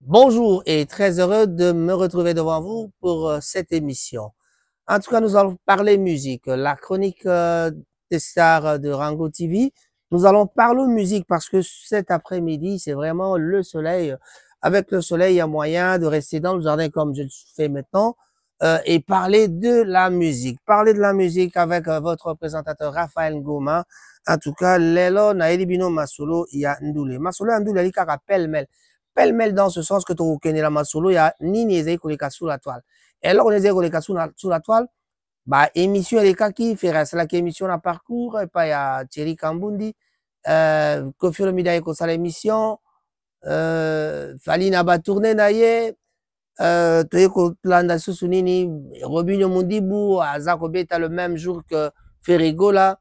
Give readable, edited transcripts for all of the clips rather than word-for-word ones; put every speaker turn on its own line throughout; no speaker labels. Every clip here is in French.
Bonjour et très heureux de me retrouver devant vous pour cette émission. En tout cas, nous allons parler musique, la chronique des stars de Rango TV. Nous allons parler musique parce que cet après-midi, c'est vraiment le soleil. Avec le soleil, il y a moyen de rester dans le jardin comme je le fais maintenant et parler de la musique. Parler de la musique avec votre présentateur Raphaël Ngoma. En tout cas, Lelo Naelibino Masolo, il y a Ndoule. Masolo Ndoule, il y a pêle-mêle dans ce sens que tu reconnais la Masolo, il y a Nini Ezei Koleka sous la toile. Et alors, on Ezei Koleka sous la toile, bah, émission les cas qui fait c'est la émission à parcours, et pas il y a Thierry Kambundi, Kofi Olomide et Kosa l'émission, Falina ba tourner naie, Toyeko Tlanda Susunini, Robinho Mundibu, Azako Beta le même jour que Ferrigola.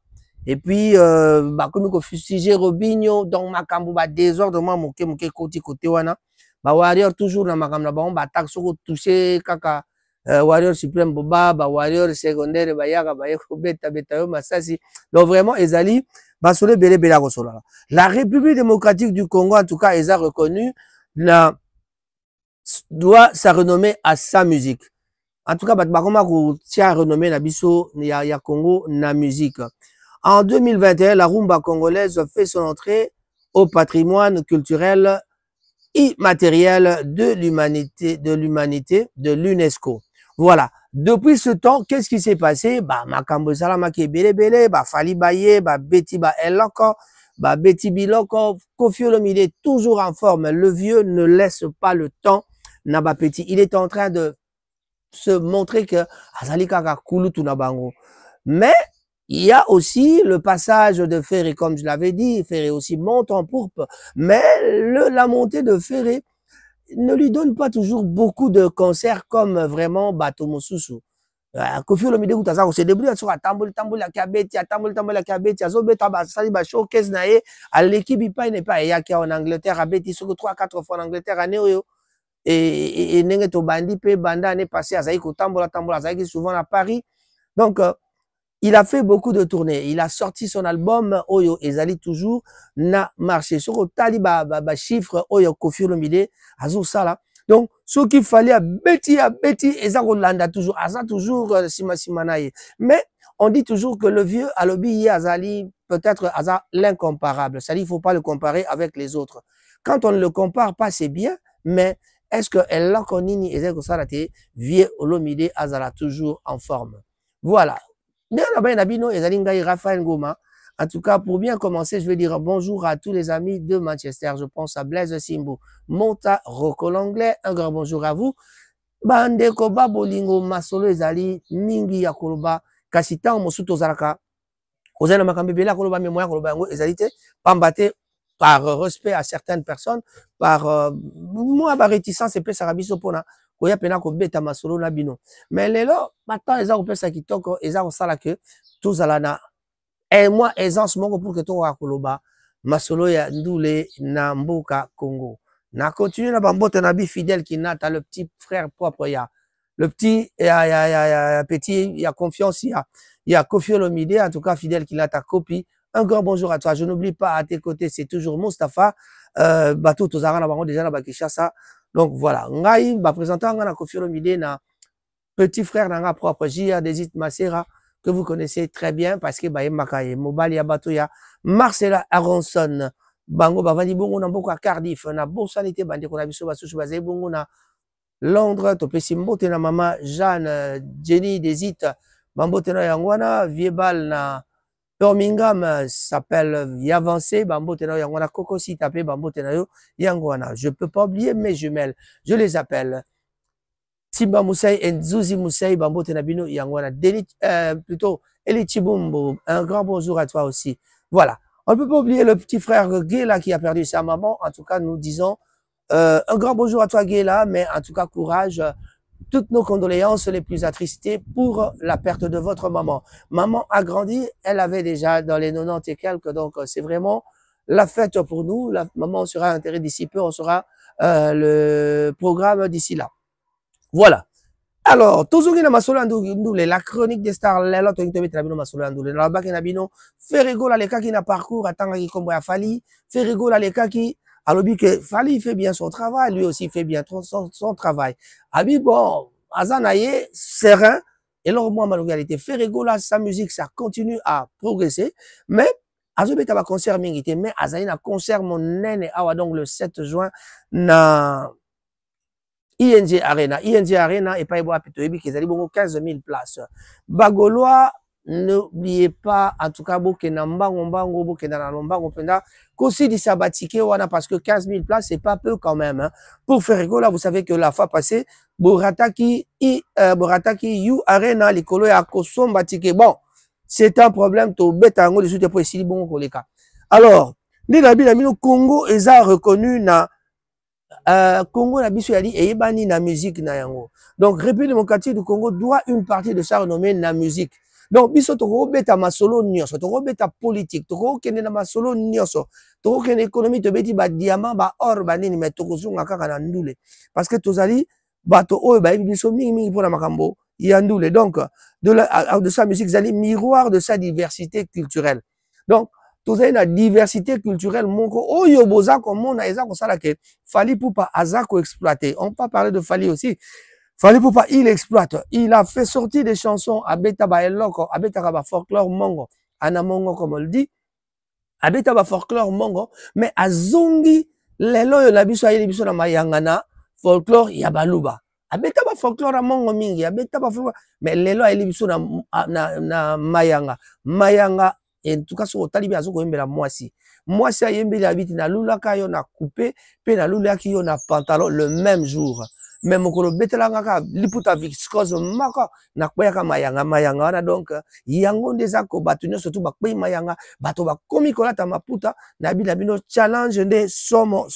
Et puis, bah, comme il fustigé Robinho, donc Makambu, bah, désordre, moke, côté wana. Bah, Warrior, toujours dans Makambu, bah, on va toucher, kaka, Warrior Supreme Boba, bah, Warrior secondaire, bah, yaga, bah, yeko, beta, yo, masasi. Donc, vraiment, Ezali, bah, sur le bélé, bélé, la République démocratique du Congo, en tout cas, ils a reconnu, doit sa renommée à sa musique. En tout cas, Bakoma tient à renommer la biso, ya Congo, na musique. En 2021, la rumba congolaise fait son entrée au patrimoine culturel immatériel de l'UNESCO. Voilà. Depuis ce temps, qu'est-ce qui s'est passé? Bah, Makambo Salama qui est belé, bah, Fali Baye, bah, Betty Ba Eloko, bah, Betty Biloko, Kofi Olomide toujours en forme. Le vieux ne laisse pas le temps. Naba Petit, il est en train de se montrer que Azali Kaka Kulu Tunabango. Mais il y a aussi le passage de Ferré, comme je l'avais dit, Ferré aussi monte en pourpre, mais la montée de Ferré ne lui donne pas toujours beaucoup de concerts comme vraiment Bato Susu. Kofi Olomide Koutaza, se débrouille sur Atambol, la Kabeti, Atambol, la Kabeti, Azobeta, Sali, Showcase, Nae, à l'équipe, il n'est pas, il y a qui en Angleterre, Abeti, sur 3-4 fois en Angleterre, à Néo, et Nenge Tobandi, Banda, année passée, Azaïko, Tambola, Azaïki, souvent à Paris. Donc, il a fait beaucoup de tournées. Il a sorti son album Oyo Ezali toujours na marché. Sur le taliba chiffre Oyo Kofi Olomide Azou Sala. Donc ce qu'il fallait à Betty Ezako Landa toujours Aza toujours Simanaye. Mais on dit toujours que le vieux Alobi Azali peut-être Aza l'incomparable. C'est-à-dire il faut pas le comparer avec les autres. Quand on ne le compare pas c'est bien, mais est-ce que elle l'a connu Ezako Salate vieux Olomide Azala toujours en forme. Voilà. Raphaël Ngoma. En tout cas, pour bien commencer, je vais dire bonjour à tous les amis de Manchester. Je pense à Blaise Simbo, Monta, Rocco l'anglais. Un grand bonjour à vous. Bande Koba Bolingo Masolo Ezali, Mingi Yakoloba, Kasita Mosuto Zaraka. Ozana Makambebela Koloba Memoya Koloba Ezalité, Pambate par respect à certaines personnes, par moi, par réticence, c'est plus Arabiso Pona. Koya pena ko beta masolo na bino. Mais lelo, maintenant, ils ont ça qui toko, ils ont ça que tous à la et moi, aisance mongo pour que to wa koloba, masolo ya ndoule na mboka Congo. Na continue na bambote na bi fidèle qui n'a le petit frère propre ya. Le petit, petit, il y a confiance, il y a Kofi Olomide, en tout cas fidèle qui l'a ta copie. Un grand bonjour à toi. Je n'oublie pas à tes côtés, c'est toujours Mustapha, Batou Tozara na bango déjà na Bakishasa. Donc voilà, ngai ba présentant ngana Kofi Olomide na petit frère nanga propre Jia Desit Masera que vous connaissez très bien parce que ba makaye Mobali Abatoya Marcela Aronson bango bavandi bongo na mboko Cardiff na Bonsanité bande ko na biso basusu bazai bongo na Londres topesi mbote na mama Jeanne Jenny Desit bambote na yangwana Viebal na Birmingham s'appelle Yavancé, Bambo Tena Yangwana Coco si tapé Bambo Tena Yangwana. Je peux pas oublier mes jumelles. Je les appelle Timba Moussaï et Zouzi Moussaï, Bambo Tena Bino Yangwana. Plutôt Eli Chibumbo. Un grand bonjour à toi aussi. Voilà. On ne peut pas oublier le petit frère Guéla qui a perdu sa maman. En tout cas, nous disons un grand bonjour à toi Guéla, mais en tout cas courage. Toutes nos condoléances les plus attristées pour la perte de votre maman. Maman a grandi, elle avait déjà dans les 90 et quelques, donc c'est vraiment la fête pour nous. La maman sera enterrée d'ici peu, on sera le programme d'ici là. Voilà. Alors, Tozuki na Masolo Ndoule, la chronique des stars, Lelo Toyintobi Trabino Masolo Ndoule, Nalabaki Nabino, Ferrigo la leka qui na parcours, Atanga qui combo ya Fali, Ferrigo la leka qui alobi que Fally il fait bien son travail, lui aussi il fait bien son travail. Abi bon, Azanaye, serein, et là, moi, ma localité, Ferrego, là, sa musique, ça continue à progresser, mais, Azobeta va concert mingité, mais Azaïna concert mon nene, awa donc le 7 juin, na ING Arena. ING Arena, et pas Eboa Pitoebi, qui ont 15 000 places. Bagolois, n'oubliez pas, en tout cas, Bokena Mbango, Bokena Lombango, Penda, qu'aussi du sabatike, parce que 15 000 places, c'est pas peu quand même. Hein. Pour Ferrego, là, vous savez que la fois passée, Borataki, You Arena, les colos à Kosom Batike. Bon, c'est un problème, to betango, les autres pour essayer bon koleka. Alors, le Congo, ils ont reconnu na Congo na biso yali eyebani na musique na yango. Donc République démocratique du Congo doit une partie de sa renommée na musique. Donc biso toko beta masolo nyonso, toko beta politique, toko kende na masolo nyonso, toko kende économie to beti ba diamant ba or ba nini mais toko zunga kaka na ndule. Parce que tozali bato oyo ba biso mingi pour na makambo ya ndule. Donc de sa musique zali miroir de sa diversité culturelle. Donc tous la diversité culturelle monko oyo boza komona eza kosala ke Fally Ipupa azako exploiter. On peut parler de Fally aussi. Fally Ipupa il exploite. Il a fait sortir des chansons à beta ba eloko, à beta ba folklore mongo, ana mongo comme on le dit. À beta ba folklore mongo, mais azongi lelo yo la biso ayeli biso na mayangana folklore ya baluba. À beta ba folklore mongo mingi, à beta ba folklore, mais lelo ayeli biso na mayanga. Mayanga en tout cas, sur le talibé, moi si a yembeli habite na lula kayo na coupé, pe na lula ki yo na pantalon le même jour. Même mokolo betelanga ka liputa viscose maka na kweka mayanga na donc yango ndeza ko batuno surtout ba kwe mayanga bato ba komi kolata maputa na bino challenge de somo.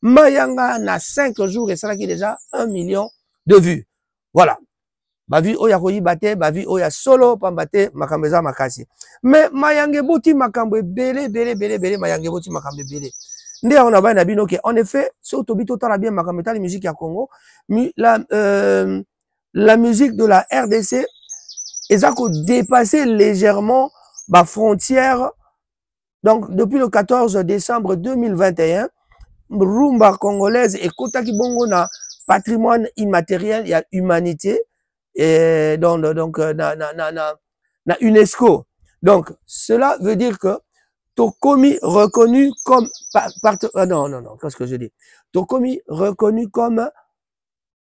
Mayanga na 5 jours et ça qui déjà 1 million de vues. Voilà. Bavi oya koyibate, bavi oya solo pambate makambeza makasi. Mais mayange boti makambe bele mayange boti makambe bele. Ndé on a ba na bino ke en effet, surtout bito tala bien makambe tali musique ya Congo, la musique de la RDC eza ko dépasser légèrement ba frontière. Donc depuis le 14 décembre 2021, rumba congolaise et kotaki bongo na patrimoine immatériel, il y a humanité. Et donc na UNESCO. Donc cela veut dire que Tokomi reconnu comme qu'est-ce que je dis? Tokomi reconnu comme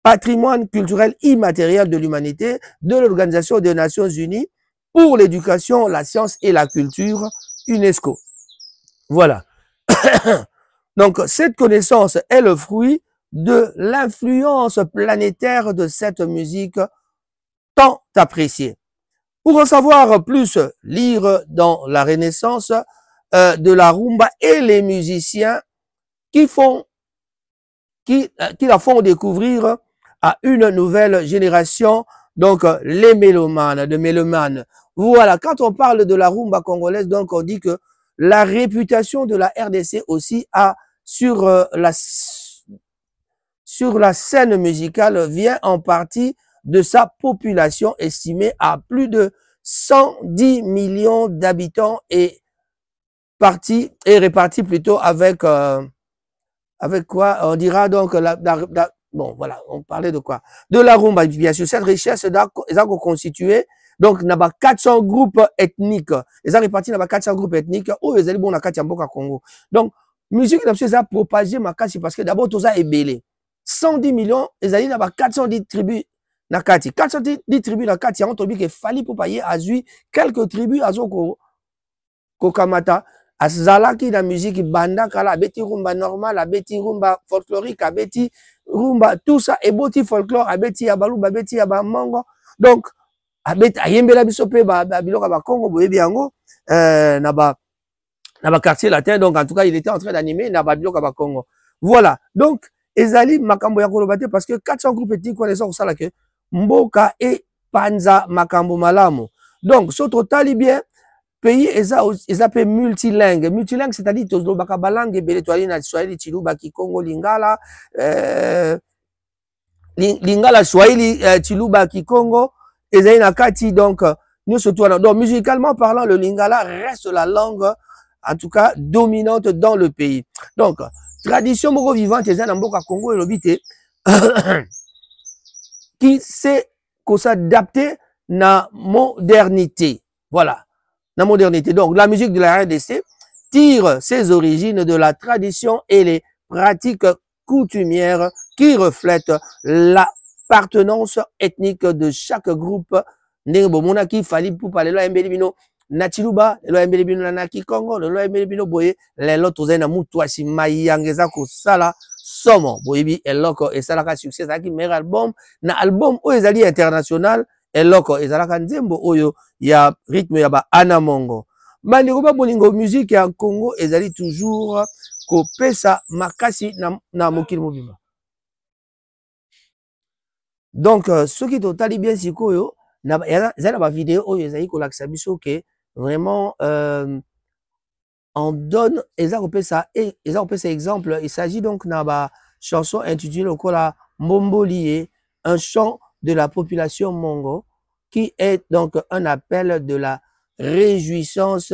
patrimoine culturel immatériel de l'humanité de l'Organisation des Nations Unies pour l'éducation, la science et la culture, UNESCO. Voilà. Donc cette connaissance est le fruit de l'influence planétaire de cette musique tant apprécié. Pour en savoir plus, lire dans la Renaissance de la rumba et les musiciens qui la font découvrir à une nouvelle génération, donc les mélomanes. Voilà, quand on parle de la rumba congolaise, donc on dit que la réputation de la RDC aussi sur la scène musicale vient en partie de sa population estimée à plus de 110 millions d'habitants et répartis plutôt avec quoi on dira donc bon voilà, on parlait de quoi, de la rumba. Bien sûr, cette richesse est constituée donc n'a pas 400 groupes ethniques, ils ont réparti dans 400 groupes ethniques où ils allaient bon na kati mboka Congo. Donc musique n'a pas propagé makasi parce que d'abord tout ça est belé 110 millions, ils allaient dans 410 tribus na kati 410 tribus na kati yango tobi ke Fally Ipupa ye azui quelques tribus azoko kokamata azalaki na musique banda kala abeti rumba normal, abeti rumba folklorique, abeti rumba tout ça eboti folklore, abeti ya baluba, abeti ya bamongo. Donc abeti ayembela biso pe biloko ba Congo boyebi yango na ba quartier latin. Donc en tout cas il était en train d'animer na ba biloko ba Congo. Voilà, donc ezali makambo ya kolobate parce que 400 groupes ethniques on les a osala ke mboka et panza makambo malamu. Donc soto tali bien pays ezape multilingue. Multilingue c'est-à-dire tozo baka balangue ebele toali na Swahili, Chiluba, Kikongo, Lingala, Lingala, Swahili, Chiluba, Kikongo, ezali na kati donc nous surtout donc musicalement parlant le Lingala reste la langue en tout cas, dominante dans le pays. Donc, tradition moko vivante, eza na mboka Congo et l'obité, qui sait qu'on s'adapter na modernité. Voilà, la modernité. Donc, la musique de la RDC tire ses origines de la tradition et les pratiques coutumières qui reflètent l'appartenance ethnique de chaque groupe. Ndenge bomona ki fali pupa lelo yembeli bino na Chiluba, lelo yembeli bino na Kikongo, lelo yembeli bino boye, lelo tozali na mutu asima yangeza kosala somo. Boyebi eloko esalaka succès ezalaki meilleur album na album oyo ezali international, eloko ezalaka nzembo oyo ya rythme ya ba Anamongo. Bandeko ba bolingo musique ya Congo ezali toujours kopesa makasi na mokili mobimba. Donc soki totali bien sikoyo ezali na ba vidéo oyo ezali kolakisa biso ke vraiment on donne eza kopesa exemple. Il s'agit donc na ba chanson intitulée lokola Mbombolié, un chant de la population mongo qui est donc un appel de la réjouissance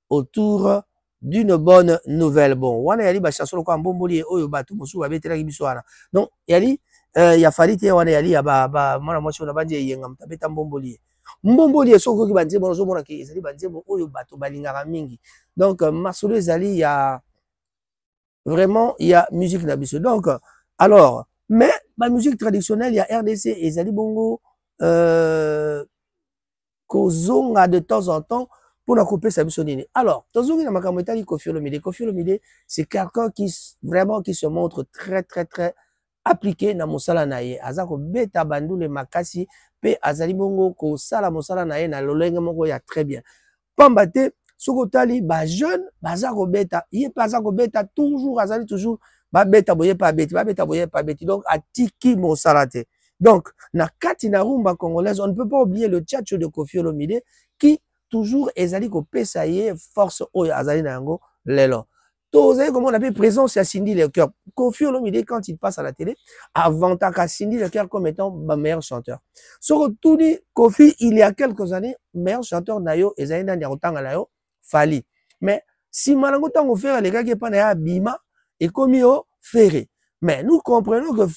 autour d'une bonne nouvelle. Bon, wana yali ba chanson lokola Mbombolié oyo batu mosu ba betelaki biso wana. Donc yali ya fali te wana yali ya ba mwana mwasi na bandi yenga mtabeta Mbombolié. Mbombolié soko ki banzembo nazo mona ke ezali banzembo oyo bato balingaka mingi. Donc masolo ezali ya vraiment il y a musique na biso. Donc alors mais la musique traditionnelle il y a RDC ezali bongo kozonga de temps en temps pour la couper sa biso nini. Alors tozongi na makambo etali Koffi Olomide. Koffi Olomide c'est quelqu'un qui vraiment qui se montre très appliqué na mosala na ye. Aza ko beta bandule makasi pe azali bongo ko sala mosala na ye na lolenge moko ya très bien. Pamba te soko tali ba jeune baza ko beta ye pa aza ko beta toujours azali toujours ba beta boye pa beti ba beta boye pa beti. Donc atiki mosala te. Donc na kati na rumba congolaise on ne peut pas oublier le tchatcho de Koffi Olomide qui toujours ezali ko pesa ye force oyo azali na yango lelo. Vous savez comment on appelle présence à Cindy Leclerc. Koffi Olomide, quand il passe à la télé, avant à Cindy Leclerc comme étant le meilleur chanteur. Sur tout dit, Koffi, il y a quelques années, meilleur chanteur nayo, et Zaïna Nyarotanga nayo, Fali. Mais si Malango Tango Ferre, les gars qui pas na Bima, et comme yo, Ferré. Mais nous comprenons que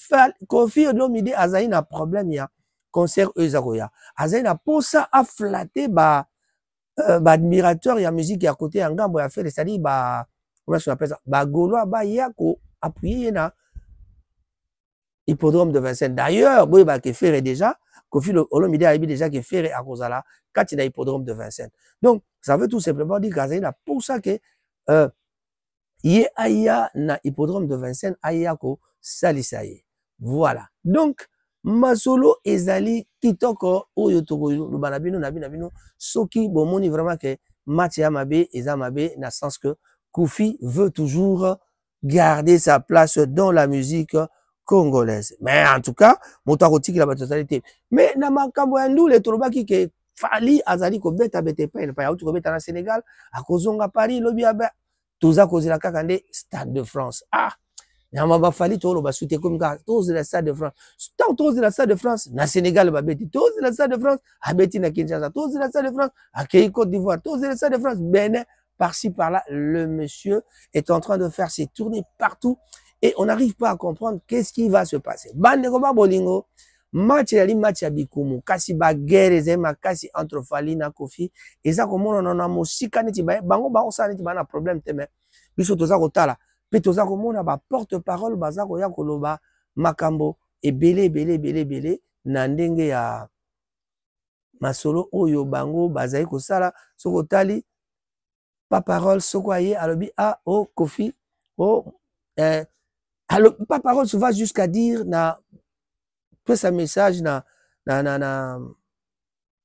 Koffi Olomide a un problème, il y a concert Eusagoya. Azaïna pour ça a flatté, admirateur, il y a musique qui à côté, en gambo, il a fait, c'est-à-dire, comment on appelle ça? Gaulois, Yako, appuyé na hippodrome de Vincennes. D'ailleurs, boy, qui fait déjà, Koffi Olomide a déjà qui fait à cause de là, quand il a hippodrome de Vincennes. Donc, ça veut tout simplement dire qu'il y a pour ça que, y a na hippodrome de Vincennes, ayako salisaye. Voilà. Donc, masolo ezali kitoko oyo toko lubanabino nabino soki bomoni vraiment que match ya mabe eza mabe na sens que Koffi veut toujours garder sa place dans la musique congolaise. Mais en tout cas, motakotiki la totalité. Mais na makambo ya ndule tolobaki ke Fali azali ko beta bete pa pa ya ko beta na Sénégal, a kozonga Paris lobi aba toza kozela kaka nde Stade de France. Ah, nyama ba Fali tolo ba soute comme ka toze la Stade de France. Tant toze la Stade de France na Sénégal ba beti, toze la Stade de France a beti na Kinshasa, toze la Stade de France a Côte d'Ivoire, toze la Stade de France Bénin. Par-ci, par-là, le monsieur est en train de faire ses tournées partout et on n'arrive pas à comprendre qu'est-ce qui va se passer. Bandeko ba bolingo, match ya bikumu, kasi ba guerre zema kasi entre Fali na Koffi, eza komona na mosika neti ba bango ba osala neti ba na problème te mais biso toza kotala, pe toza komona ba porte-parole baza ko ya koloba makambo ebele na ndenge ya masolo oyo bango bazai kosala soko tali pas parole sokoye alobi a oh Koffi oh alors pas parole souvent jusqu'à dire na peut sa message na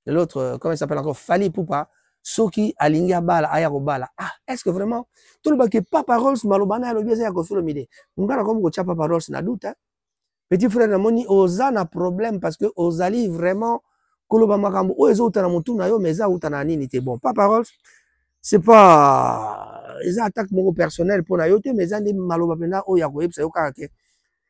l'autre comment il s'appelle encore Fali Poupa soki alingia bala aya ko bala ah est-ce que vraiment tout le monde que pas parole malobana alobi ça ya Koffi Olomide ngana comme ko cha pas parole na doute hein? Petit frère na moni ozana problème parce que ozali vraiment koloba makambo o ezota na mutu na yo meza uta na nini te bon pas parole. C'est pas les attaques mon personnel pour nayote mais ça des maloba pena o ya ko yebsa yo kaka.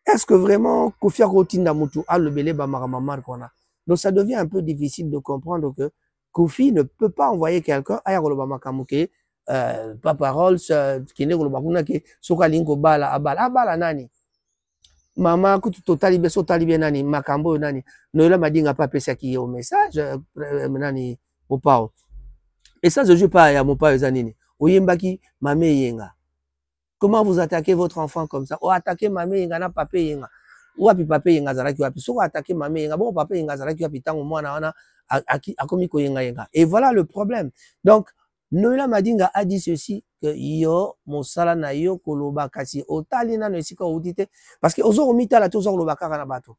Est-ce que vraiment Koffi akotinda mutu a le belé ba makamamar kona. Donc ça devient un peu difficile de comprendre que Koffi ne peut pas envoyer quelqu'un à ya ko ba makamuke pas parole qui n'est que soka linko bala abala nani mama kutu totali beso tali bien nani makambo nani noela madinga pas pesa qui au message nani mopao et ça je joue pas à mopao zanini oyembaki mamé yenga. Comment vous attaquez votre enfant comme ça? Ou attaquer mamé yenga na papé yenga. Ou api papé yenga zaraki wapi. So attaquer mamé yenga bon papé yenga zaraki wapi tango mwana wana akomi ko yenga yenga. Et voilà le problème. Donc Noela Madinga a dit ceci que yo mosala na yo koloba kasi otali na no esika outite parce que ozo omita la tozo koloba kaka na bato.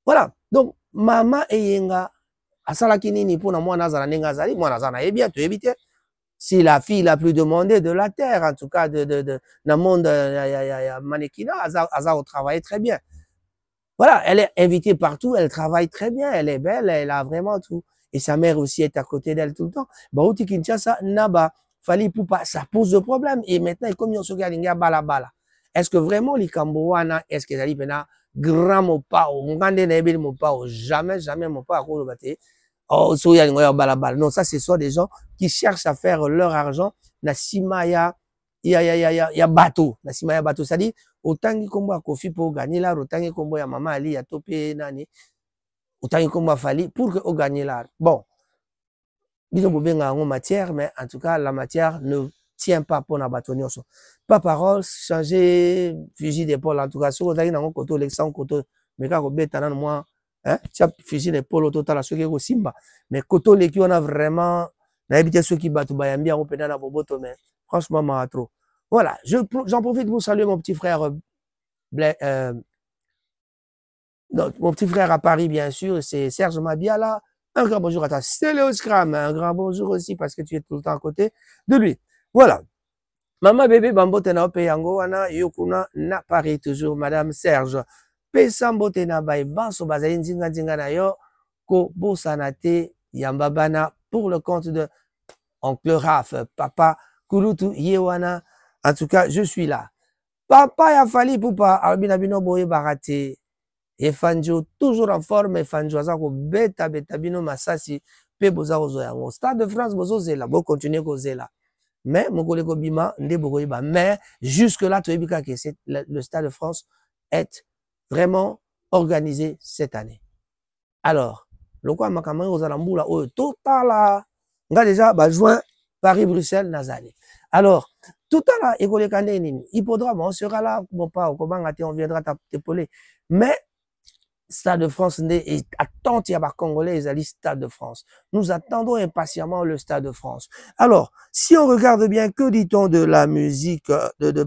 Voilà. Donc mama eyenga asalaki nini pona mwana azala nenga azali mwana azana e bien to éviter. Si la fille la plus demandée de la terre, en tout cas dans le monde mannequinat, Aza au travail très bien. Voilà, elle est invitée partout, elle travaille très bien, elle est belle, elle a vraiment tout. Et sa mère aussi est à côté d'elle tout le temps. Baouti Kinshasa, Naba, Fali Poupa, ça pose de problème. Et maintenant, comme on se regarde, il y a bala bala. Est-ce que vraiment les Cambouana, est-ce que les grand mot pas, ou jamais, jamais mon pas à bâtir. Oh, non, ça, c'est soit des gens qui cherchent à faire leur argent. Na simaya, ya bateau. Na simaya bateau. C'est-à-dire, autant que kombo a kofi pour gagner là, autant que kombo ya maman ali ya topé nani, autant que kombo a fali pour que o gagner là. Bon. Bino bobenga en matière, mais en tout cas, la matière ne tient pas pour na bateau nyonso. Pas parole, changer fusil d'épaule. En tout cas, sur autant que na koto, l'exemple koto, mais quand on bête dans moi, hein, tu as fusil d'épaule au total à ceux qui simba. Mais koto les qui on a vraiment, na habité ceux qui battent bayambi en open na boboto, mais franchement, m'a trop. Voilà, j'en profite pour saluer mon petit frère, non, mon petit frère à Paris, bien sûr, c'est Serge Mabiala. Un grand bonjour à ta Scram, un grand bonjour aussi parce que tu es tout le temps à côté de lui. Voilà. Maman bébé bambo tena opeyango wana yokuna na Paris toujours Madame Serge. Pesambo tena bay banso bazali nzinga nzinga na yo ko bosanate yambabana pour le compte de Oncle Raph, Papa Kulutu Yewana. En tout cas, je suis là. Papa ya fali poupa albina bino boye barate. Et Fanjo toujours en forme et Fanjo azako beta bino masasi pe boza ozoya. Au Stade de France bozo zela, bo continuer ko zela. Mais mokole ko bima nde bokoyi ba mais jusque là tu ebika que le Stade de France est vraiment organisé cette année. Alors, le quoi makamani ozala mbula o totala nga déjà ba juin Paris-Bruxelles Nazali. Alors, tout à l'heure, hippodrome, on sera là, bon pas, on viendra t'épauler. Mais, Stade de France est attend, il y a Congolais, ils allaient Stade de France. Nous attendons impatiemment le Stade de France. Alors, si on regarde bien, que dit-on de la musique,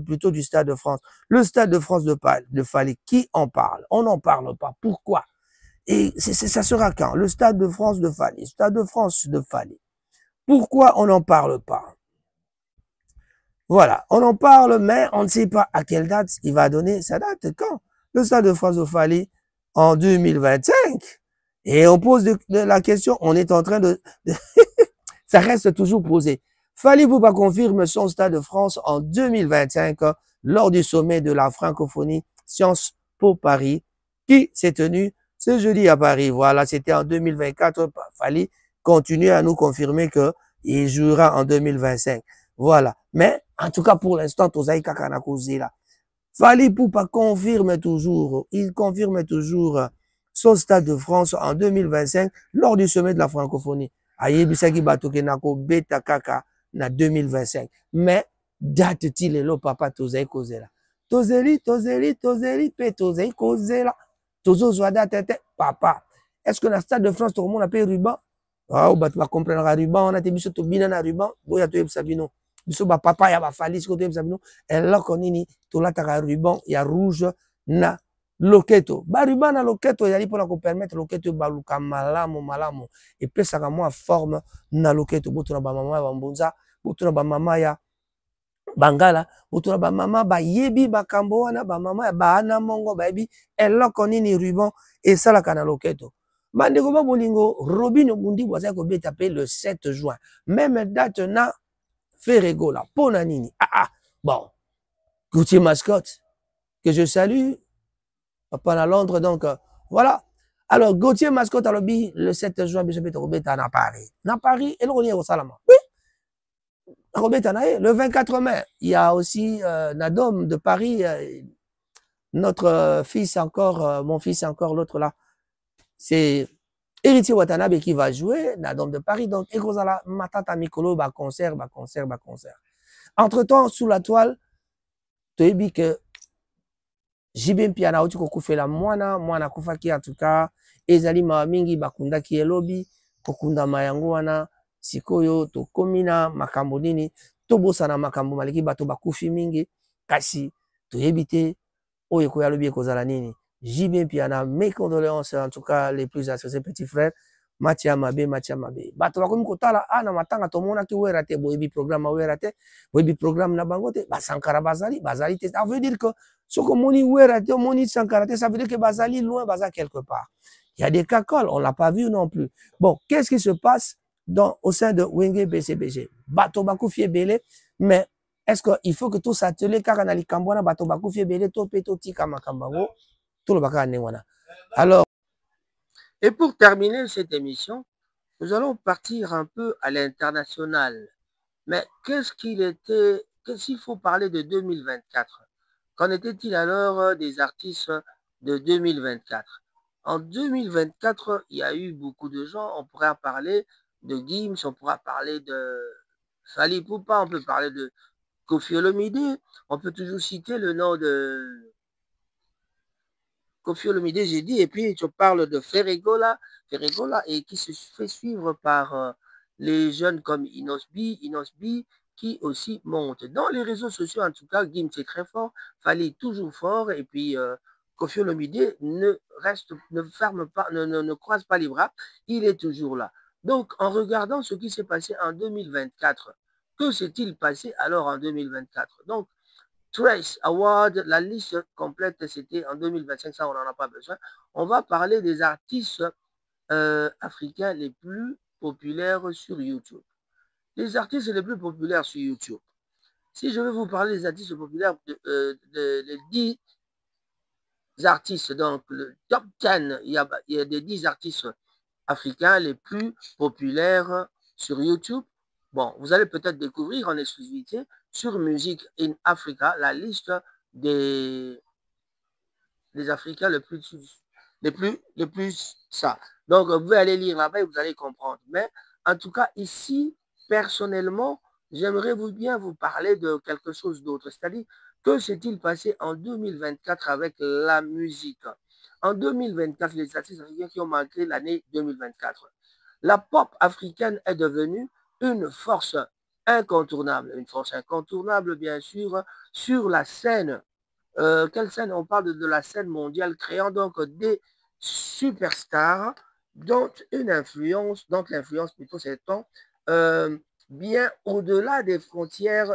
plutôt du Stade de France? Le Stade de France de Fali, qui en parle? On n'en parle pas. Pourquoi? Et ça sera quand? Le Stade de France de Fali, Stade de France de Fali. Pourquoi on n'en parle pas? Voilà, on en parle, mais on ne sait pas à quelle date il va donner sa date. Quand? Le Stade de France de Fali en 2025. Et on pose la question, on est en train de ça reste toujours posé. Fali Poupa confirme son Stade de France en 2025 lors du sommet de la francophonie Sciences Po Paris qui s'est tenu ce jeudi à Paris. Voilà, c'était en 2024. Fali continue à nous confirmer que il jouera en 2025. Voilà. Mais, en tout cas, pour l'instant, Tozaï Kakanakouzé là. Fali Poupa confirme toujours, il confirme toujours son Stade de France en 2025 lors du sommet de la francophonie. Ayebisaki Batoke Nako Beta Kaka na 2025. Mais, date-t-il lo papa Tozaï Kozé là. Tozeli, pe Tozaï Kozé là. Tozo Zwada Tete, papa. Est-ce que le Stade de France, tout le monde a payé ruban? Ah, ou bah, tu vas comprendre la ruban, on a été mis sur ton bina na ruban, boya to sabino. Biso ba papa ya ba fali siko to sabino. Et là, konini, to la taka ruban, ya rouge na loketo. Ba ruban na loketo, yali pour la permettre loketo baluka malamu. Et puis ça moi forme na loketo. Boto na ba mama ya mbonza, boto na ba mama ya Bangala, boto na ba mama ba yebi ba kambo wana ba mama ya ba ana mongo ba yebi. Et là, konini ruban, et ça la kana loketo. Mandeko ba bolingo, Robin Obundi waza ko beta pe le 7 juin. Même date na Ferrego là, Ponanini. Bon. Gauthier Mascotte, que je salue. Papa à Londres, donc, voilà. Alors, Gauthier Mascotte, le 7 juin, Bishop Robeta na Paris. Na Paris, et l'on est au Salama. Oui. Le 24 mai, il y a aussi Nadom de Paris, notre fils encore, mon fils encore, l'autre là. C'est Héritier Watanabe qui va jouer, Nadom de Paris. Donc, Ekozala, Matata Mikolo, concert. Entre-temps, sous la toile, tu as dit que Jibin Piana, tu as mwana kufaki en tout cas, ezali mingi bakunda ki elobi, kokunda mayango wana, sikoyo, to komina, makambo nini, to bosana makambo maliki bato bakufi mingi, kasi, to yebite, oye koya lobi ekozala nini. Jibin Piana, mes condoléances, en tout cas, les plus associés petits frères, Matia Mabe. Bato bakomi kotala, na matanga tomona ki wera te, boyebi programme wera te, boyebi programme na bangote, Sankara bazali te. Ça veut dire que ce que moni wera te, moni Sankara te, ça veut dire que bazali loin, baza quelque part. Il y a des cacoles, on l'a pas vu non plus. Bon, qu'est-ce qui se passe au sein de Wenge BCBG? Bato bakou fiebele, mais est-ce qu'il faut que tout s'atteler car on a les cambouana, bato bakou fiebele, to peto tika makambango, tout le baka newana. Alors, et pour terminer cette émission, nous allons partir un peu à l'international. Mais qu'est-ce qu'il faut parler de 2024? Qu'en était-il alors des artistes de 2024? En 2024, il y a eu beaucoup de gens. On pourra parler de Gims, on pourra parler de Fally Ipupa, on peut parler de Koffi Olomide, on peut toujours citer le nom de Koffi Olomide, j'ai dit, et puis tu parles de Ferregola, et qui se fait suivre par les jeunes comme Inosbi, qui aussi monte. Dans les réseaux sociaux, en tout cas, Gims est très fort, Fally toujours fort, et puis Koffi Olomide ne croise pas les bras, il est toujours là. Donc, en regardant ce qui s'est passé en 2024, que s'est-il passé alors en 2024? Donc, Trace Award, la liste complète, c'était en 2025, ça on n'en a pas besoin. On va parler des artistes africains les plus populaires sur YouTube. Les artistes les plus populaires sur YouTube. Si je veux vous parler des artistes populaires, les 10 artistes, donc le top 10, il y a des 10 artistes africains les plus populaires sur YouTube. Bon, vous allez peut-être découvrir en exclusivité sur Music in Africa la liste des Africains les plus ça. Donc, vous pouvez aller lire là-bas et vous allez comprendre. Mais en tout cas, ici, personnellement, j'aimerais bien vous parler de quelque chose d'autre. C'est-à-dire, que s'est-il passé en 2024 avec la musique? En 2024, les artistes africains qui ont marqué l'année 2024. La pop africaine est devenue une force incontournable. Une force incontournable, bien sûr, sur la scène. Quelle scène? On parle de la scène mondiale, créant donc des superstars dont l'influence plutôt s'étend bien au-delà des frontières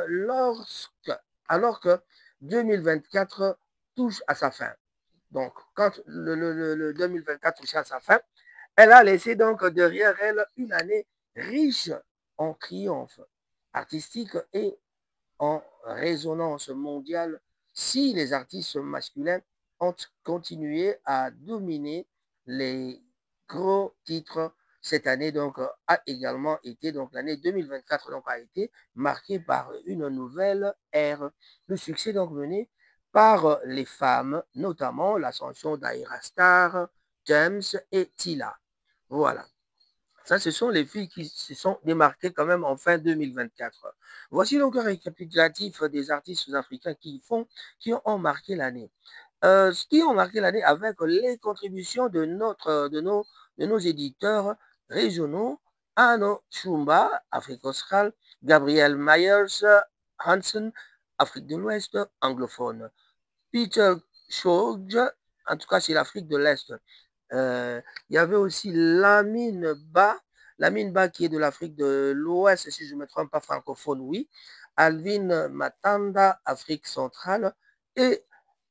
alors que 2024 touche à sa fin. Donc, quand le 2024 touche à sa fin, elle a laissé donc derrière elle une année riche en triomphe artistique et en résonance mondiale si les artistes masculins ont continué à dominer les gros titres. Cette année donc a également été, donc l'année 2024 donc a été marquée par une nouvelle ère. Le succès donc mené par les femmes, notamment l'ascension d'Aïra Star, James et Tila. Voilà. Ça, ce sont les filles qui se sont démarquées quand même en fin 2024. Voici donc un récapitulatif des artistes africains qui ont marqué l'année. Qui ont marqué l'année avec les contributions de nos éditeurs régionaux, Arno Chumba, Afrique australe, Gabriel Myers, Hansen, Afrique de l'Ouest, anglophone. Peter Shorge, en tout cas c'est l'Afrique de l'Est. Il y avait aussi Lamine Ba qui est de l'Afrique de l'Ouest, si je ne me trompe pas, francophone, oui. Alvin Matanda, Afrique centrale. Et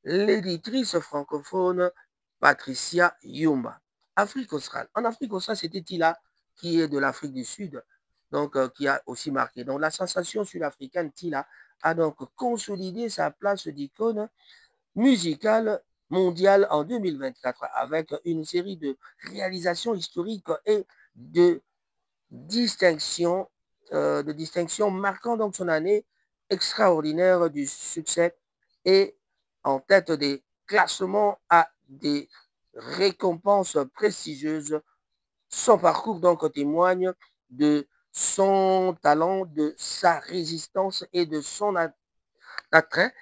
l'éditrice francophone Patricia Yumba. Afrique australe. En Afrique australe, c'était Tila qui est de l'Afrique du Sud, donc qui a aussi marqué. Donc la sensation sud-africaine Tila a donc consolidé sa place d'icône musicale mondiale en 2024 avec une série de réalisations historiques et de distinctions de distinction, marquant donc son année extraordinaire du succès et en tête des classements à des récompenses prestigieuses. Son parcours donc témoigne de son talent, de sa résistance et de son attrait,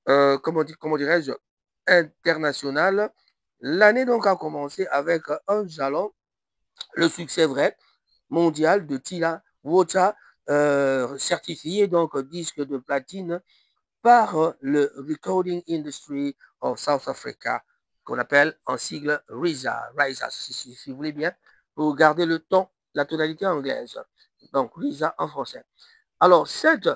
comment dirais-je, international. L'année donc a commencé avec un jalon, le succès vrai mondial de Tila Wota, certifié donc disque de platine par le Recording Industry of South Africa, qu'on appelle en sigle RISA, RISA si vous voulez bien, pour garder le ton, la tonalité anglaise. Donc RISA en français. Alors, cette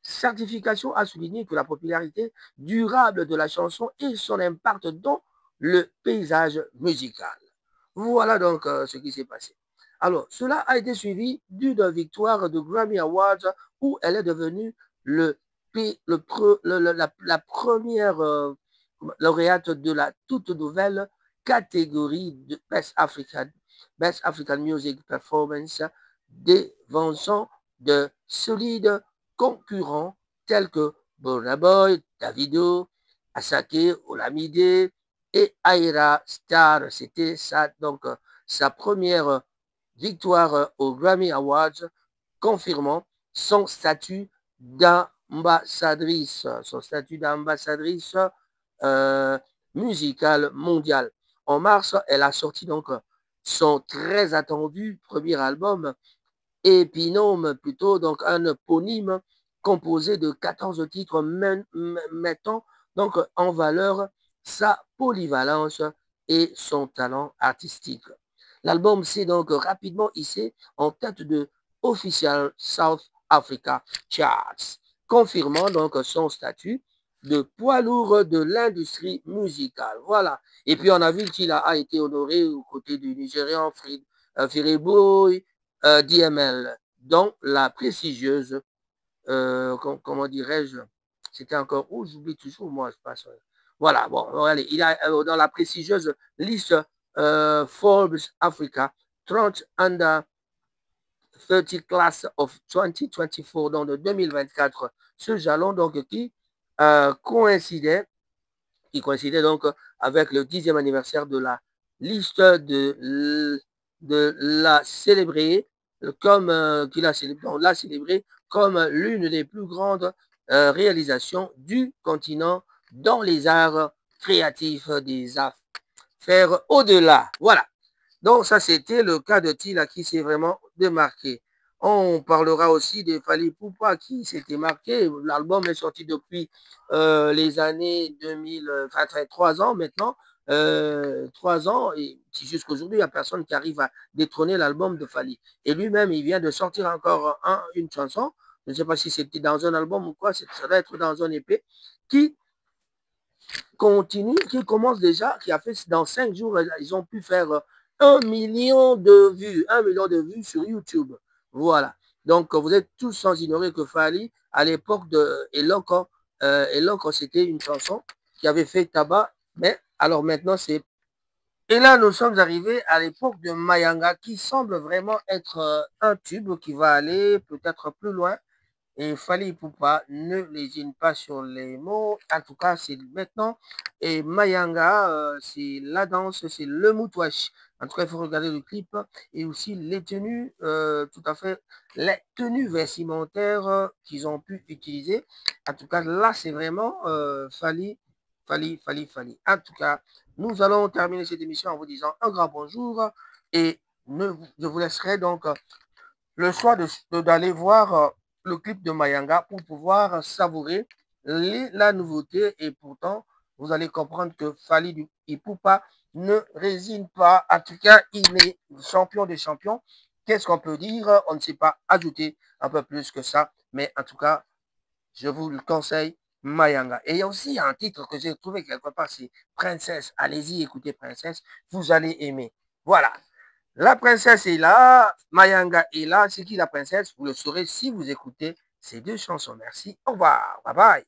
certification a souligné que la popularité durable de la chanson et son impact dans le paysage musical. Voilà donc ce qui s'est passé. Alors, cela a été suivi d'une victoire de Grammy Awards où elle est devenue la première lauréate de la toute nouvelle catégorie de Best African Music Performance, dévançant de solides concurrents tels que Burna Boy, Davido, Asake, Olamide et Ayra Starr. C'était ça, donc sa première victoire aux Grammy Awards, confirmant son statut d'ambassadrice, musicale mondiale. En mars, elle a sorti donc son très attendu premier album, Épinome plutôt, donc un éponyme composé de 14 titres mettant donc en valeur sa polyvalence et son talent artistique. L'album s'est donc rapidement hissé en tête de Official South Africa Charts, confirmant donc son statut de poids lourd de l'industrie musicale. Voilà. Et puis on a vu qu'il a été honoré aux côtés du Nigérian Firiboy DML, dont la prestigieuse, comment dirais-je, c'était encore où, j'oublie toujours, moi, je passe. Voilà, bon, allez, il a dans la prestigieuse liste Forbes Africa 30 Under 30 Class of 2024, dans le 2024, ce jalon donc qui coïncidait donc avec le 10e anniversaire de la liste de la célébrer comme qu'il a célébré, on l'a célébré comme l'une des plus grandes réalisations du continent dans les arts créatifs des affaires au-delà. Voilà. Donc ça, c'était le cas de Tila qui s'est vraiment démarqué. On parlera aussi de Fally Ipupa qui s'était marqué. L'album est sorti depuis les années 2000, enfin 3 ans maintenant. 3 ans, et jusqu'à aujourd'hui, il n'y a personne qui arrive à détrôner l'album de Fally. Et lui-même, il vient de sortir encore une chanson. Je ne sais pas si c'était dans un album ou quoi, ça doit être dans un EP, qui continue, qui commence déjà, qui a fait dans 5 jours, ils ont pu faire 1 million de vues sur YouTube. Voilà. Donc, vous êtes tous sans ignorer que Fally, à l'époque de Eloko, c'était une chanson qui avait fait tabac, mais alors maintenant, c'est... Et là, nous sommes arrivés à l'époque de Mayanga, qui semble vraiment être un tube qui va aller peut-être plus loin. Et Fally Ipupa, ne lésine pas sur les mots. En tout cas, c'est maintenant. Et Mayanga, c'est la danse, c'est le moutouache. En tout cas, il faut regarder le clip. Et aussi les tenues, tout à fait, les tenues vestimentaires qu'ils ont pu utiliser. En tout cas, là, c'est vraiment Fally. En tout cas, nous allons terminer cette émission en vous disant un grand bonjour. Et je vous laisserai donc le choix d'aller voir le clip de Mayanga pour pouvoir savourer la nouveauté, et pourtant vous allez comprendre que Fally Ipupa ne résine pas. En tout cas, il est champion des champions. Qu'est-ce qu'on peut dire? On ne sait pas ajouter un peu plus que ça, mais en tout cas, je vous le conseille, Mayanga. Et il y a aussi un titre que j'ai trouvé quelque part, c'est Princesse. Allez-y, écoutez Princesse, vous allez aimer. Voilà. La princesse est là, Mayanga est là. C'est qui la princesse? Vous le saurez si vous écoutez ces deux chansons. Merci, au revoir, bye bye.